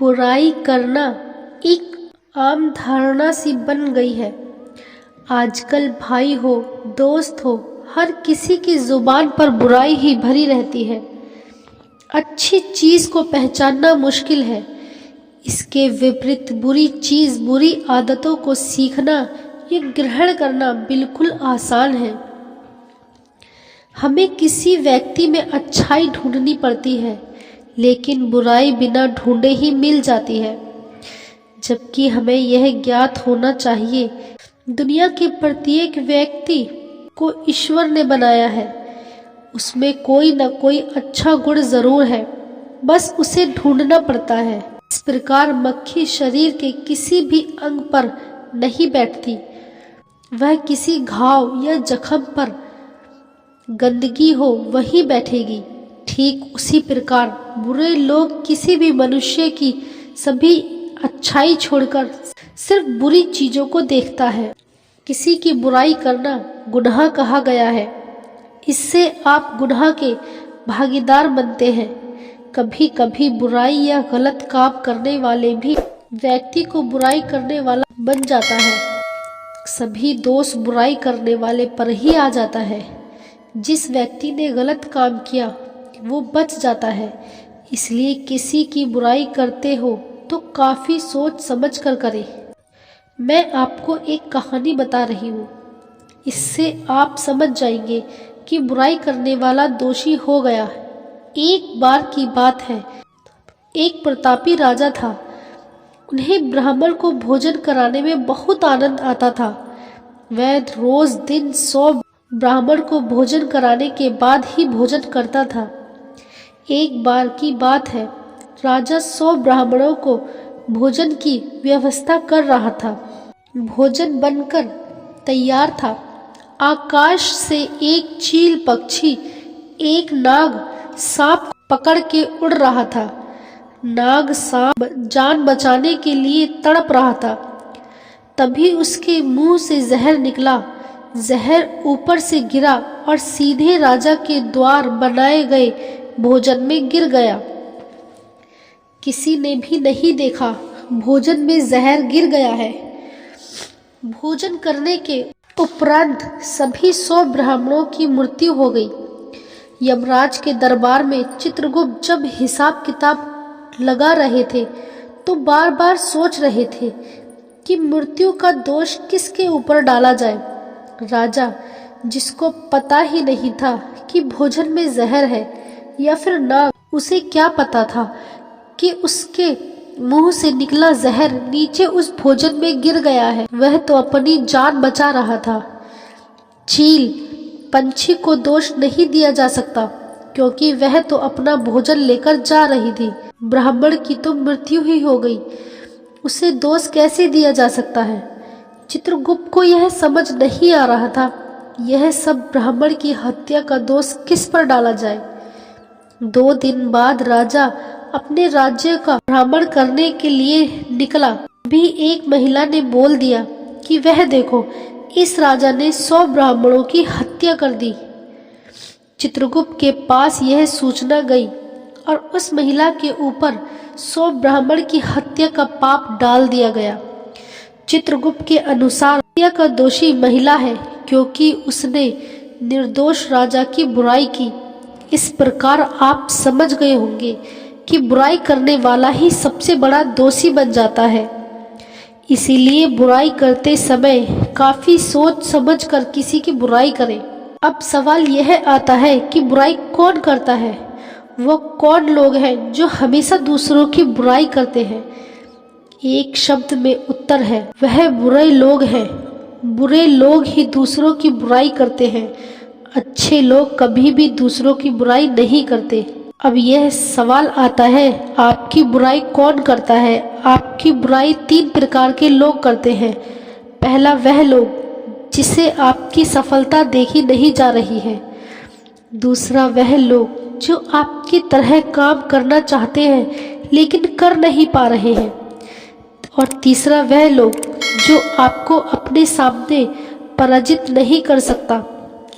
बुराई करना एक आम धारणा सी बन गई है। आजकल भाई हो, दोस्त हो, हर किसी की जुबान पर बुराई ही भरी रहती है। अच्छी चीज को पहचानना मुश्किल है, इसके विपरीत बुरी चीज, बुरी आदतों को सीखना या ग्रहण करना बिल्कुल आसान है। हमें किसी व्यक्ति में अच्छाई ढूंढनी पड़ती है, लेकिन बुराई बिना ढूंढे ही मिल जाती है। जबकि हमें यह ज्ञात होना चाहिए, दुनिया के प्रत्येक व्यक्ति को ईश्वर ने बनाया है। उसमें कोई न कोई अच्छा गुण जरूर है, बस उसे ढूंढना पड़ता है। इस प्रकार मक्खी शरीर के किसी भी अंग पर नहीं बैठती, वह किसी घाव या जख्म पर गंदगी हो वहीं बैठेगी। ठीक उसी प्रकार बुरे लोग किसी भी मनुष्य की सभी अच्छाई छोड़कर सिर्फ बुरी चीजों को देखता है। किसी की बुराई करना गुनाह कहा गया है, इससे आप गुनाह के भागीदार बनते हैं। कभी कभी बुराई या गलत काम करने वाले भी व्यक्ति को बुराई करने वाला बन जाता है। सभी दोष बुराई करने वाले पर ही आ जाता है। जिस व्यक्ति ने गलत काम किया वो बच जाता है। इसलिए किसी की बुराई करते हो तो काफी सोच समझ कर करें। मैं आपको एक कहानी बता रही हूँ, इससे आप समझ जाएंगे कि बुराई करने वाला दोषी हो गया। एक बार की बात है, एक प्रतापी राजा था। उन्हें ब्राह्मण को भोजन कराने में बहुत आनंद आता था। वह रोज दिन 100 ब्राह्मण को भोजन कराने के बाद ही भोजन करता था। एक बार की बात है, राजा 100 ब्राह्मणों को भोजन की व्यवस्था कर रहा था। भोजन बनकर तैयार था। आकाश से एक चील पक्षी एक नाग सांप पकड़ के उड़ रहा था। नाग सांप जान बचाने के लिए तड़प रहा था। तभी उसके मुंह से जहर निकला। जहर ऊपर से गिरा और सीधे राजा के द्वार बनाए गए भोजन में गिर गया। किसी ने भी नहीं देखा भोजन में जहर गिर गया है। भोजन करने के उपरांत सभी 100 ब्राह्मणों की मृत्यु हो गई। यमराज के दरबार में चित्रगुप्त जब हिसाब किताब लगा रहे थे तो बार बार सोच रहे थे कि मृत्यु का दोष किसके ऊपर डाला जाए। राजा, जिसको पता ही नहीं था कि भोजन में जहर है या फिर नाग, उसे क्या पता था कि उसके मुंह से निकला जहर नीचे उस भोजन में गिर गया है। वह तो अपनी जान बचा रहा था। चील पंछी को दोष नहीं दिया जा सकता, क्योंकि वह तो अपना भोजन लेकर जा रही थी। ब्राह्मण की तो मृत्यु ही हो गई, उसे दोष कैसे दिया जा सकता है। चित्रगुप्त को यह समझ नहीं आ रहा था, यह सब ब्राह्मण की हत्या का दोष किस पर डाला जाए। 2 दिन बाद राजा अपने राज्य का भ्रमण करने के लिए निकला। भी एक महिला ने बोल दिया कि वह देखो, इस राजा ने 100 ब्राह्मणों की हत्या कर दी। चित्रगुप्त के पास यह सूचना गई और उस महिला के ऊपर 100 ब्राह्मण की हत्या का पाप डाल दिया गया। चित्रगुप्त के अनुसार हत्या का दोषी महिला है, क्योंकि उसने निर्दोष राजा की बुराई की। इस प्रकार आप समझ गए होंगे कि बुराई करने वाला ही सबसे बड़ा दोषी बन जाता है। इसीलिए बुराई करते समय काफी सोच समझ कर किसी की बुराई करें। अब सवाल यह आता है कि बुराई कौन करता है? वो कौन लोग हैं जो हमेशा दूसरों की बुराई करते हैं? एक शब्द में उत्तर है, वह बुरे लोग हैं। बुरे लोग ही दूसरों की बुराई करते हैं। अच्छे लोग कभी भी दूसरों की बुराई नहीं करते। अब यह सवाल आता है, आपकी बुराई कौन करता है? आपकी बुराई 3 प्रकार के लोग करते हैं। पहला, वह लोग जिसे आपकी सफलता देखी नहीं जा रही है। दूसरा, वह लोग जो आपकी तरह काम करना चाहते हैं लेकिन कर नहीं पा रहे हैं। और तीसरा, वह लोग जो आपको अपने सामने पराजित नहीं कर सकता,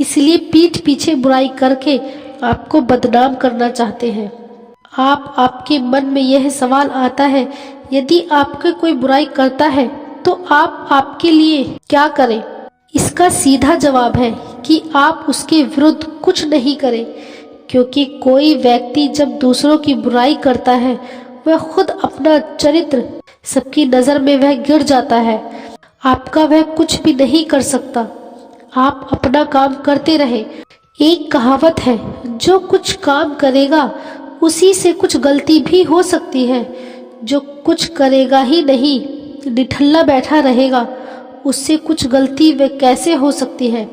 इसलिए पीठ पीछे बुराई करके आपको बदनाम करना चाहते हैं। आपके मन में यह सवाल आता है, यदि आपके कोई बुराई करता है तो आप आपके लिए क्या करें? इसका सीधा जवाब है कि आप उसके विरुद्ध कुछ नहीं करें, क्योंकि कोई व्यक्ति जब दूसरों की बुराई करता है वह खुद अपना चरित्र सबकी नज़र में वह गिर जाता है। आपका वह कुछ भी नहीं कर सकता। आप अपना काम करते रहे। एक कहावत है, जो कुछ काम करेगा उसी से कुछ गलती भी हो सकती है। जो कुछ करेगा ही नहीं, निठल्ला बैठा रहेगा, उससे कुछ गलती वह कैसे हो सकती है?